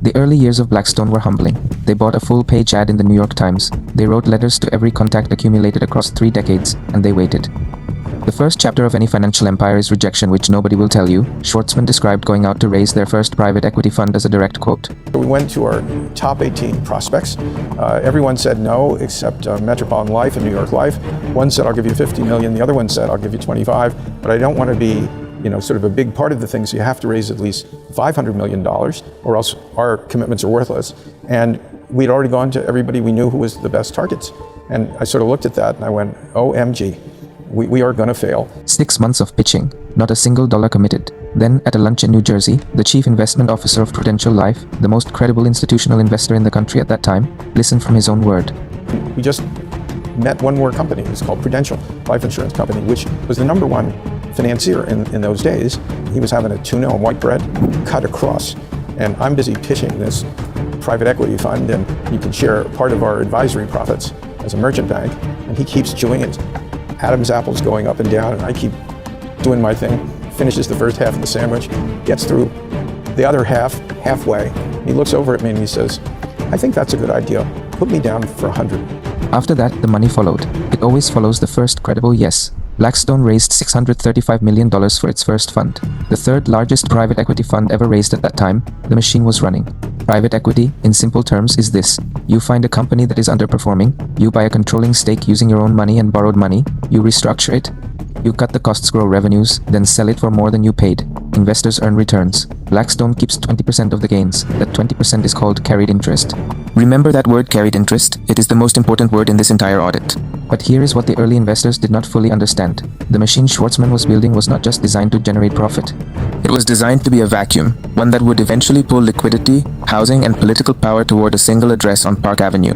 The early years of Blackstone were humbling. They bought a full-page ad in the New York Times. They wrote letters to every contact accumulated across 3 decades, and they waited. The first chapter of any financial empire is rejection, which nobody will tell you. Schwarzman described going out to raise their first private equity fund as a direct quote. We went to our top 18 prospects. Everyone said no, except Metropolitan Life and New York Life. One said, I'll give you 50 million. The other one said, I'll give you 25, but I don't want to be sort of a big part of the thing, so you have to raise at least $500 million, or else our commitments are worthless. And we'd already gone to everybody we knew who was the best targets. And I sort of looked at that and I went, OMG. We are going to fail. 6 months of pitching, not a single dollar committed. Then, at a lunch in New Jersey, the chief investment officer of Prudential Life, the most credible institutional investor in the country at that time, listened from his own word. We just met one more company. It was called Prudential Life Insurance Company, which was the #1 financier in those days. He was having a tuna and white bread cut across. And I'm busy pitching this private equity fund, and you can share part of our advisory profits as a merchant bank. And he keeps chewing it. Adam's apple's going up and down, and I keep doing my thing. Finishes the first half of the sandwich, gets through the other half, halfway. He looks over at me and he says, I think that's a good idea. Put me down for 100. After that, the money followed. It always follows the first credible yes. Blackstone raised $635 million for its first fund. The third largest private equity fund ever raised at that time. The machine was running. Private equity, in simple terms, is this. You find a company that is underperforming, you buy a controlling stake using your own money and borrowed money, you restructure it, you cut the costs, grow revenues, then sell it for more than you paid. Investors earn returns. Blackstone keeps 20% of the gains. That 20% is called carried interest. Remember that word, carried interest. It is the most important word in this entire audit. But here is what the early investors did not fully understand. The machine Schwarzman was building was not just designed to generate profit. It was designed to be a vacuum, one that would eventually pull liquidity, housing, and political power toward a single address on Park Avenue.